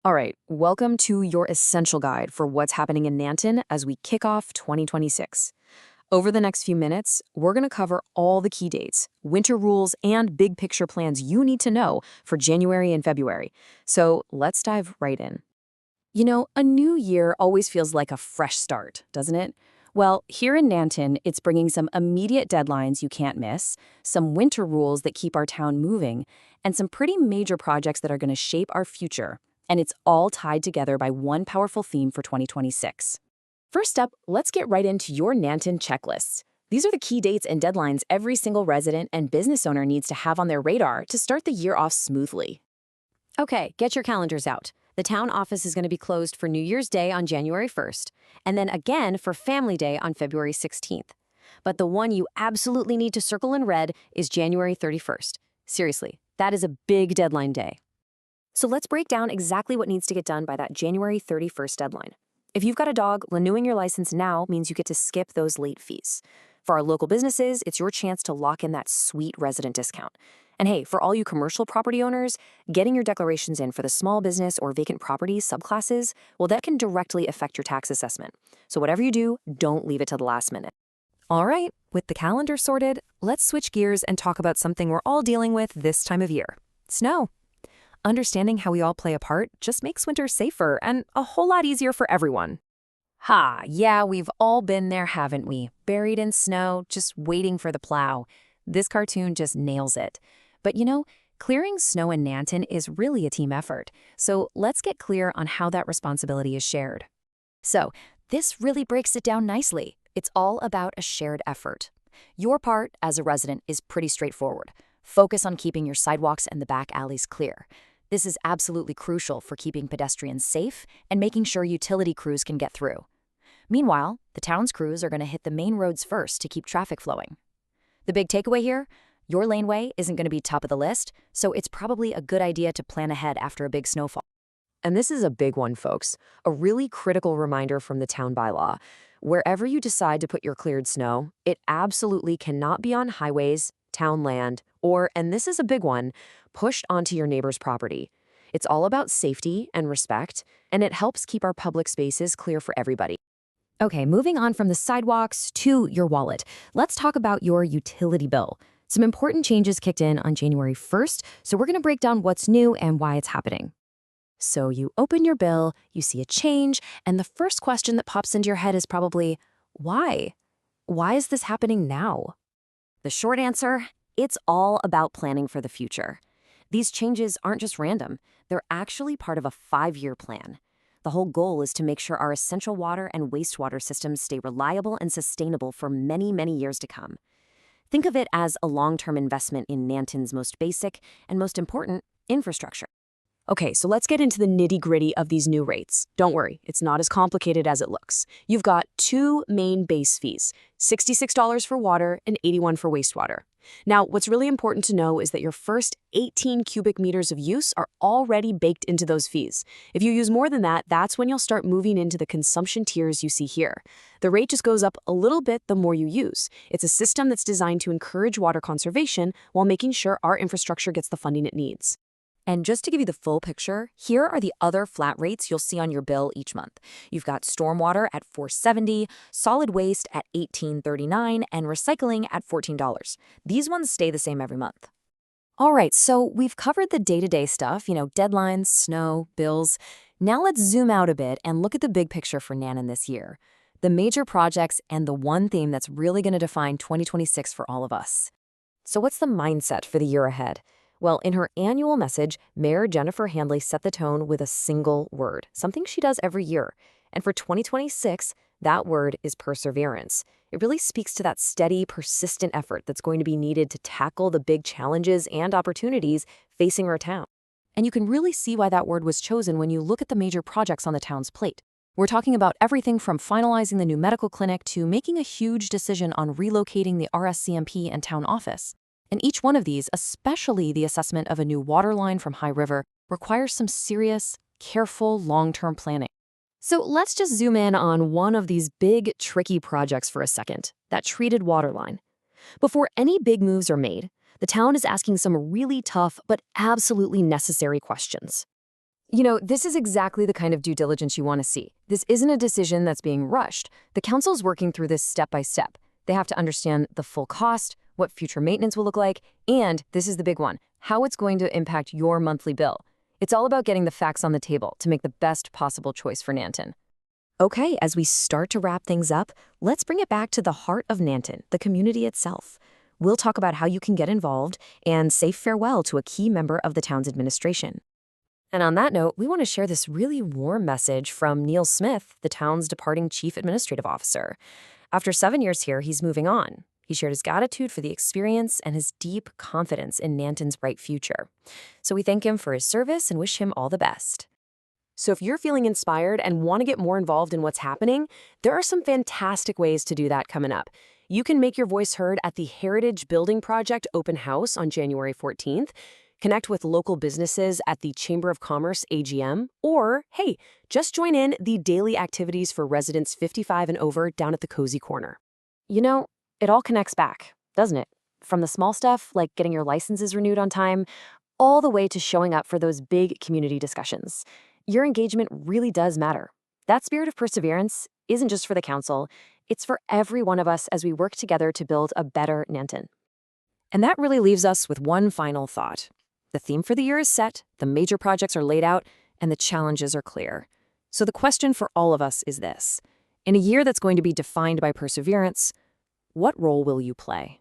All right, welcome to your essential guide for what's happening in Nanton as we kick off 2026. Over the next few minutes, we're going to cover all the key dates, winter rules, and big picture plans you need to know for January and February. So let's dive right in. You know, a new year always feels like a fresh start, doesn't it? Well, here in Nanton, it's bringing some immediate deadlines you can't miss, some winter rules that keep our town moving, and some pretty major projects that are going to shape our future. And it's all tied together by one powerful theme for 2026. First up, let's get right into your Nanton checklists. These are the key dates and deadlines every single resident and business owner needs to have on their radar to start the year off smoothly. Okay, get your calendars out. The town office is going to be closed for New Year's Day on January 1st, and then again for Family Day on February 16th. But the one you absolutely need to circle in red is January 31st. Seriously, that is a big deadline day. So let's break down exactly what needs to get done by that January 31st deadline. If you've got a dog, renewing your license now means you get to skip those late fees. For our local businesses, it's your chance to lock in that sweet resident discount. And hey, for all you commercial property owners, getting your declarations in for the small business or vacant property subclasses, well, that can directly affect your tax assessment. So whatever you do, don't leave it to the last minute. All right, with the calendar sorted, let's switch gears and talk about something we're all dealing with this time of year: snow. Understanding how we all play a part just makes winter safer and a whole lot easier for everyone. Yeah, we've all been there, haven't we? Buried in snow, just waiting for the plow. This cartoon just nails it. But you know, clearing snow in Nanton is really a team effort. So let's get clear on how that responsibility is shared. So this really breaks it down nicely. It's all about a shared effort. Your part as a resident is pretty straightforward. Focus on keeping your sidewalks and the back alleys clear. This is absolutely crucial for keeping pedestrians safe and making sure utility crews can get through. Meanwhile, the town's crews are going to hit the main roads first to keep traffic flowing. The big takeaway here: your laneway isn't going to be top of the list, so it's probably a good idea to plan ahead after a big snowfall. And this is a big one, folks. A really critical reminder from the town bylaw. Wherever you decide to put your cleared snow, it absolutely cannot be on highways, town land, or, and this is a big one, pushed onto your neighbor's property. It's all about safety and respect, and it helps keep our public spaces clear for everybody. Okay, moving on from the sidewalks to your wallet, let's talk about your utility bill. Some important changes kicked in on January 1st, so we're going to break down what's new and why it's happening. So you open your bill, you see a change, and the first question that pops into your head is probably, why? Why is this happening now? The short answer: it's all about planning for the future. These changes aren't just random. They're actually part of a 5-year plan. The whole goal is to make sure our essential water and wastewater systems stay reliable and sustainable for many, many years to come. Think of it as a long-term investment in Nanton's most basic and most important infrastructure. Okay, so let's get into the nitty-gritty of these new rates. Don't worry, it's not as complicated as it looks. You've got 2 main base fees: $66 for water and $81 for wastewater. Now, what's really important to know is that your first 18 cubic meters of use are already baked into those fees. If you use more than that, that's when you'll start moving into the consumption tiers you see here. The rate just goes up a little bit the more you use. It's a system that's designed to encourage water conservation while making sure our infrastructure gets the funding it needs. And just to give you the full picture, here are the other flat rates you'll see on your bill each month. You've got stormwater at $4.70, solid waste at $18.39, and recycling at $14. These ones stay the same every month. All right, so we've covered the day-to-day stuff, deadlines, snow, bills. Now let's zoom out a bit and look at the big picture for Nanton this year. The major projects and the one theme that's really going to define 2026 for all of us. So what's the mindset for the year ahead? Well, in her annual message, Mayor Jennifer Handley set the tone with a single word, something she does every year. And for 2026, that word is perseverance. It really speaks to that steady, persistent effort that's going to be needed to tackle the big challenges and opportunities facing our town. And you can really see why that word was chosen when you look at the major projects on the town's plate. We're talking about everything from finalizing the new medical clinic to making a huge decision on relocating the RSCMP and town office. And each one of these, especially the assessment of a new water line from High River, requires some serious, careful, long-term planning. So let's just zoom in on one of these big, tricky projects for a second, that treated water line. Before any big moves are made, the town is asking some really tough but absolutely necessary questions. This is exactly the kind of due diligence you want to see. This isn't a decision that's being rushed. The council's working through this step by step. They have to understand the full cost, what future maintenance will look like, and this is the big one, how it's going to impact your monthly bill. It's all about getting the facts on the table to make the best possible choice for Nanton. Okay, as we start to wrap things up, let's bring it back to the heart of Nanton, the community itself. We'll talk about how you can get involved and say farewell to a key member of the town's administration. And on that note, we want to share this really warm message from Neil Smith, the town's departing chief administrative officer. After 7 years here, he's moving on. He shared his gratitude for the experience and his deep confidence in Nanton's bright future. So we thank him for his service and wish him all the best. So if you're feeling inspired and want to get more involved in what's happening, there are some fantastic ways to do that coming up. You can make your voice heard at the Heritage Building Project Open House on January 14th. Connect with local businesses at the Chamber of Commerce AGM, or, hey, just join in the daily activities for residents 55 and over down at the Cozy Corner. It all connects back, doesn't it? From the small stuff, like getting your licenses renewed on time, all the way to showing up for those big community discussions. Your engagement really does matter. That spirit of perseverance isn't just for the council, it's for every one of us as we work together to build a better Nanton. And that really leaves us with one final thought. The theme for the year is set, the major projects are laid out, and the challenges are clear. So the question for all of us is this. In a year that's going to be defined by perseverance, what role will you play?